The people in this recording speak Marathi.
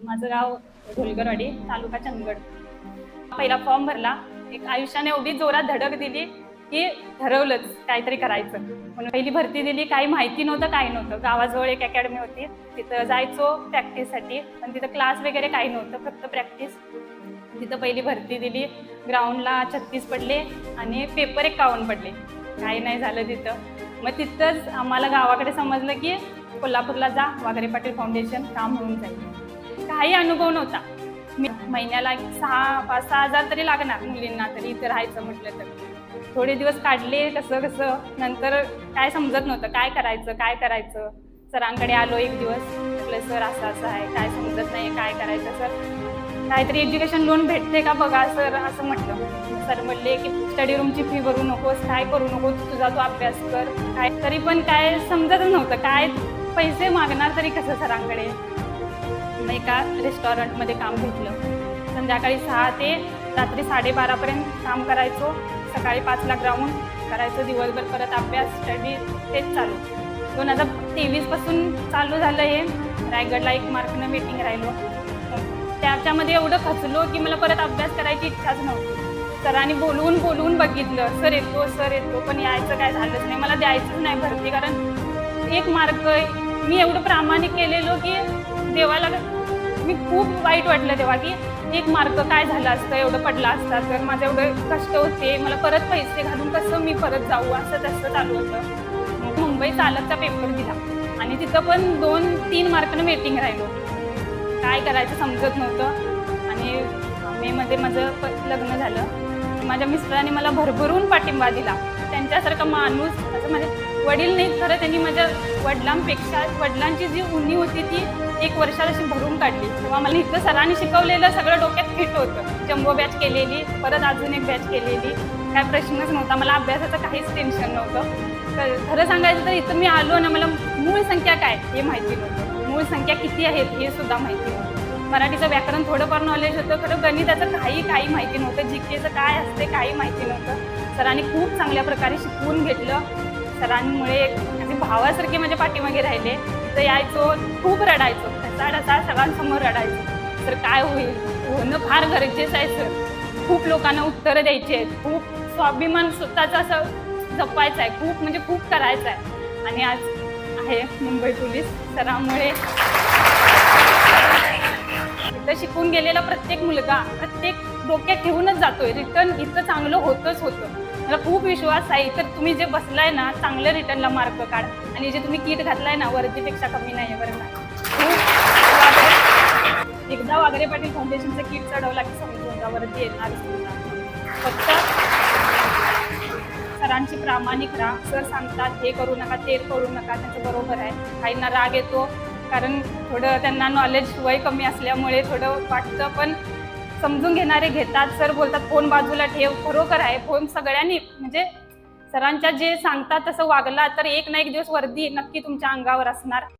माझं गाव ढोलगरवाडी, तालुका चंदगड. पहिला फॉर्म भरला. एक आयुष्याने एवढी जोरात धडक दिली की ठरवलंच काहीतरी करायचं म्हणून पहिली भरती दिली. काही माहिती नव्हतं, काही नव्हतं. गावाजवळ एक अकॅडमी होती, तिथं जायचो प्रॅक्टिससाठी, पण तिथं क्लास वगैरे काही नव्हतं, फक्त प्रॅक्टिस. तिथं पहिली भरती दिली. ग्राउंडला 36 पडले आणि पेपर 51 पडले. काही नाही झालं तिथं. मग तिथंच आम्हाला गावाकडे समजलं की कोल्हापूरला जा, वाघरे पाटील फाउंडेशन काम होऊन जाईल. काही अनुभव नव्हता. मी महिन्याला 5-6 हजार तरी लागणार मुलींना तरी इथं राहायचं म्हटलं तर. थोडे दिवस काढले कसं नंतर काय समजत नव्हतं, काय करायचं. सरांकडे आलो एक दिवस, म्हटलं सर असं आहे, काय समजत नाही, काय करायचं सर, काहीतरी एज्युकेशन लोन भेटते का बघा सर, असं म्हटलं. सर म्हटले की स्टडी रूमची फी भरू नकोस, काय करू नकोस, तुझा तू अभ्यास कर. काय तरी पण काय समजतच नव्हतं, काय पैसे मागणार तरी कसं सरांकडे. मग एका रेस्टॉरंटमध्ये काम घेतलं. संध्याकाळी 6 ते रात्री 12:30पर्यंत काम करायचो. सकाळी 5ला ग्राउंड करायचो. दिवसभर परत अभ्यास, स्टडी, तेच चालू. 2023 पासून चालू झालं हे. रायगडला 1 मार्कनं वेटिंग राहिलो. त्याच्यामध्ये एवढं खचलो की मला परत अभ्यास करायची इच्छाच नव्हती. सरांनी बोलवून बघितलं, सर येतो, पण यायचं काय झालंच नाही. मला द्यायचंच नाही भरती, कारण 1 मार्क मी एवढं प्रामाणिक केलेलो की देवाला मी खूप वाईट वाटलं तेव्हा की 1 मार्क काय झालं असतं, एवढं पडला असता तर माझं एवढं कष्ट होते, मला परत पैसे घालून कसं मी परत जाऊ, असं तसं चालू होतं. मग मुंबई चालकचा पेपर दिला आणि तिथं पण 2-3 मार्कनं वेटिंग राहिलो. काय करायचं समजत नव्हतं. आणि मेमध्ये माझं लग्न झालं. माझ्या मिस्टरांनी मला भरभरून पाठिंबा दिला. त्यांच्यासारखा माणूस, असं माझे वडील नाहीत खरं, त्यांनी माझ्या वडिलांपेक्षा वडिलांची जी उणी होती ती 1 वर्षाला अशी भरून काढली. तेव्हा मला इथं सरांनी शिकवलेलं सगळं डोक्यात फिट होतं. जम्बो बॅच केलेली, परत अजून एक बॅच केलेली. काय प्रश्नच नव्हता. मला अभ्यासाचं काहीच टेन्शन नव्हतं. खरं सांगायचं तर इथं मी आलो ना, मला मूळ संख्या काय हे माहिती नव्हतं. मूळ संख्या किती आहेत हे सुद्धा माहिती नव्हतं. मराठीचं व्याकरण थोडंफार नॉलेज होतं, खरं गणिताचं काही माहिती नव्हतं. जीकेचं काय असते काही माहिती नव्हतं. सरांनी खूप चांगल्या प्रकारे शिकवून घेतलं. सरांमुळे माझे भावासारखे माझ्या पाठीमागे राहिले. तर यायचो, खूप रडायचो, ढसा सगळ्यांसमोर रडायचो. तर काय होणं फार गरजेचं आहे सर. खूप लोकांना उत्तरं द्यायची आहेत, खूप स्वाभिमान स्वतःचा असं जपायचं आहे, खूप करायचं आहे. आणि आज आहे मुंबई पोलीस सरांमुळे. इथं शिकून गेलेला प्रत्येक मुलगा प्रत्येक डोक्यात ठेवूनच जातोय, रिटर्न इथं चांगलं होतं. मला खूप विश्वास आहे. तर तुम्ही जे बसलाय ना, चांगलं रिटर्नला मार्क काढ. आणि जे तुम्ही किट घातलाय ना, वर्दीपेक्षा कमी नाही बरं ना. एकदा वाघरे पाटील फाउंडेशनचं किट चढवला की समजून जा, वर्दी येणार. फक्त सरांची प्रामाणिक राहा. सर सांगतात हे करू नका, ते करू नका, त्यांचं बरोबर आहे. काहींना राग येतो, कारण थोडं त्यांना नॉलेज वय कमी असल्यामुळे थोडं वाटतं, पण समजून घेणारे घेतात. सर बोलतात फोन बाजूला ठेव, खरोखर आहे. फोन सगळ्यांनी म्हणजे सरांच्या जे सांगतात तसं वागला तर एक ना एक दिवस वर्दी नक्की तुमच्या अंगावर असणार.